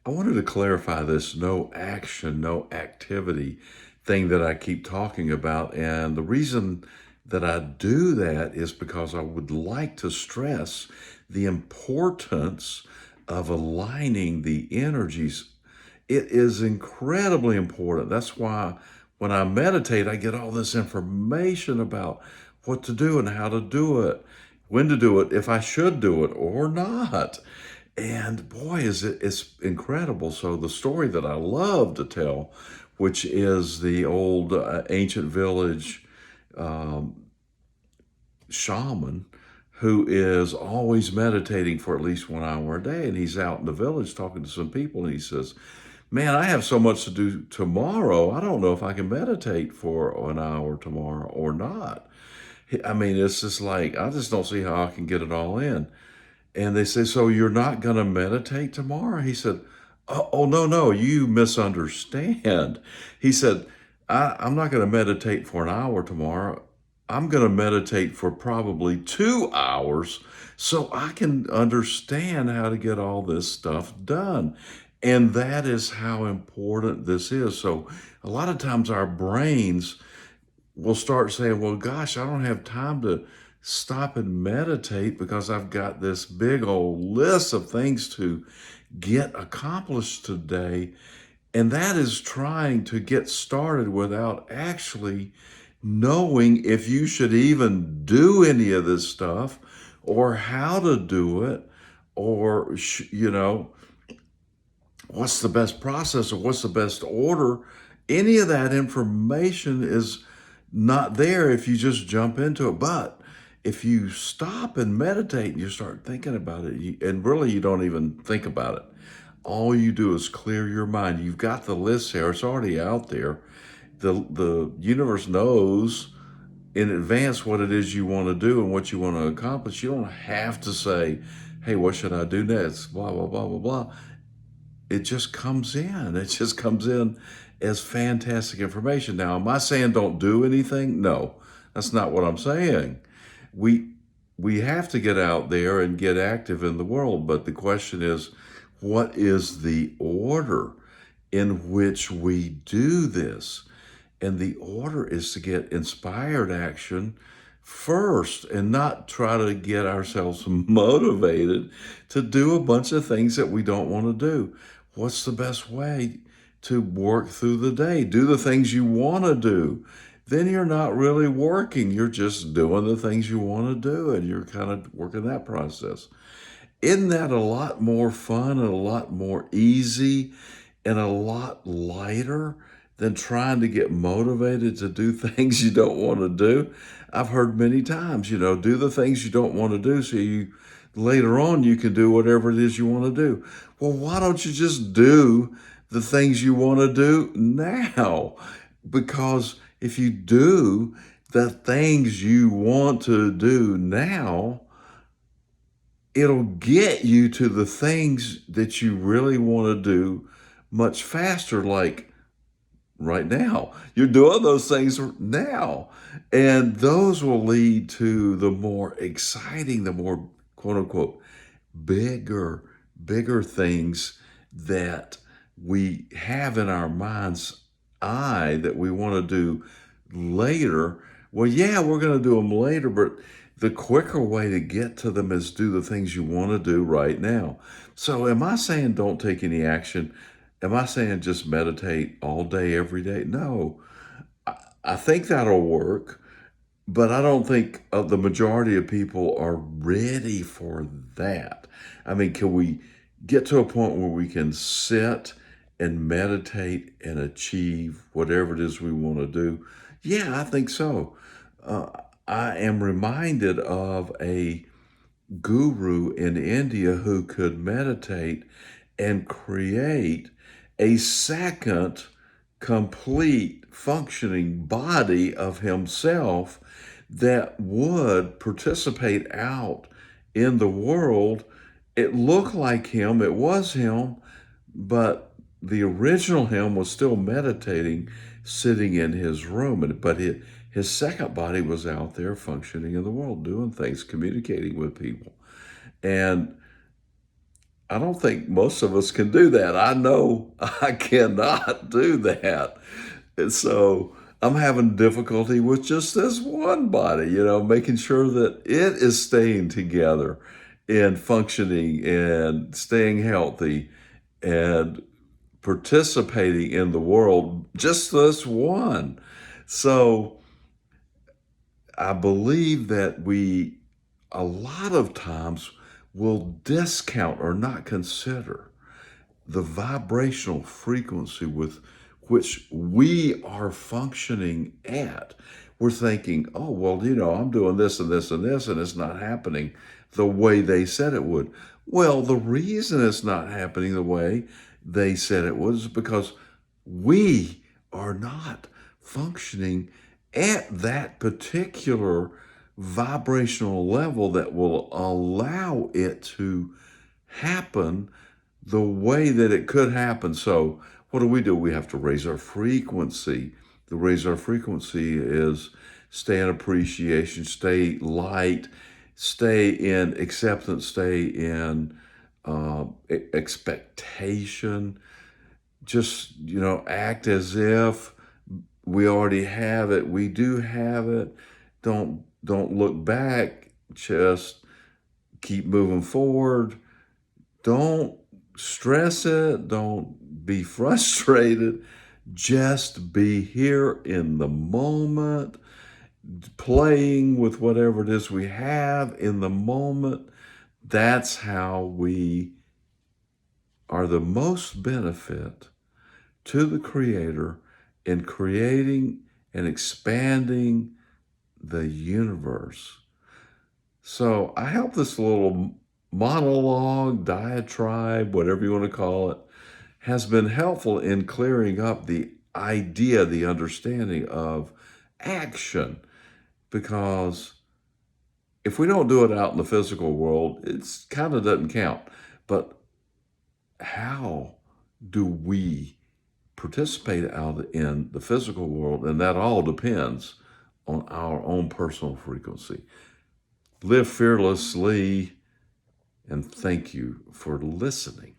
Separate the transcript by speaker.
Speaker 1: I wanted to clarify this no action, no activity thing that I keep talking about. And the reason that I do that is because I would like to stress the importance of aligning the energies. It is incredibly important. That's why when I meditate, I get all this information about what to do and how to do it, when to do it, if I should do it or not. And boy, it's incredible. So the story that I love to tell, which is the old ancient village um, shaman who is always meditating for at least 1 hour a day. And he's out in the village talking to some people, and he says, man, I have so much to do tomorrow. I don't know if I can meditate for an hour tomorrow or not. I mean, it's just like, I just don't see how I can get it all in. And they say, so you're not going to meditate tomorrow? He said, oh, no, no, you misunderstand. He said, I'm not going to meditate for an hour tomorrow. I'm going to meditate for probably 2 hours so I can understand how to get all this stuff done. And that is how important this is. So a lot of times our brains will start saying, well, gosh, I don't have time to stop and meditate because I've got this big old list of things to get accomplished today. And that is trying to get started without actually knowing if you should even do any of this stuff or how to do it or, what's the best process or what's the best order. Any of that information is not there if you just jump into it. But if you stop and meditate and you start thinking about it, and really you don't even think about it, all you do is clear your mind. You've got the list there, it's already out there. The universe knows in advance what it is you want to do and what you want to accomplish. You don't have to say, hey, what should I do next? Blah, blah, blah, blah, blah. It just comes in. It just comes in as fantastic information. Now, am I saying don't do anything? No, that's not what I'm saying. We we have to get out there and get active in the world, but the question is, what is the order in which we do this? And the order is to get inspired action first and not try to get ourselves motivated to do a bunch of things that we don't want to do. What's the best way to work through the day? Do the things you want to do. Then you're not really working. You're just doing the things you want to do, and you're kind of working that process. Isn't that a lot more fun and a lot more easy and a lot lighter than trying to get motivated to do things you don't want to do? I've heard many times, do the things you don't want to do so you later on you can do whatever it is you want to do. Well, why don't you just do the things you want to do now? Because if you do the things you want to do now, it'll get you to the things that you really want to do much faster, like right now. You're doing those things now. And those will lead to the more exciting, the more quote unquote bigger, bigger things that we have in our mind's eye that we want to do later. Well, yeah, we're going to do them later, but the quicker way to get to them is do the things you want to do right now. So, am I saying don't take any action? Am I saying just meditate all day, every day? No. I think that'll work, but I don't think the majority of people are ready for that. I mean, can we get to a point where we can sit and meditate and achieve whatever it is we want to do? Yeah, I think so. Uh, I am reminded of a guru in India who could meditate and create a second complete functioning body of himself that would participate out in the world. It looked like him, it was him, but the original him was still meditating, sitting in his room. But his second body was out there functioning in the world, doing things, communicating with people. And I don't think most of us can do that. I know I cannot do that. And so I'm having difficulty with just this one body, making sure that it is staying together and functioning and staying healthy and participating in the world, just this one. So I believe that a lot of times, will discount or not consider the vibrational frequency with which we are functioning at. We're thinking, oh, well, I'm doing this and this and this, and it's not happening the way they said it would. Well, the reason it's not happening the way they said it was because we are not functioning at that particular vibrational level that will allow it to happen the way that it could happen. So, what do? We have to raise our frequency. To raise our frequency is stay in appreciation, stay light, stay in acceptance, stay in expectation. Just, act as if we already have it. We do have it. Don't look back. Just keep moving forward. Don't stress it. Don't be frustrated. Just be here in the moment, playing with whatever it is we have in the moment. That's how we are the most benefit to the Creator in creating and expanding the universe. So I hope this little monologue, diatribe, whatever you want to call it, has been helpful in clearing up the idea, the understanding of action. Because if we don't do it out in the physical world, it's kind of doesn't count. But how do we participate out in the physical world? And that all depends on our own personal frequency. Live fearlessly, and thank you for listening.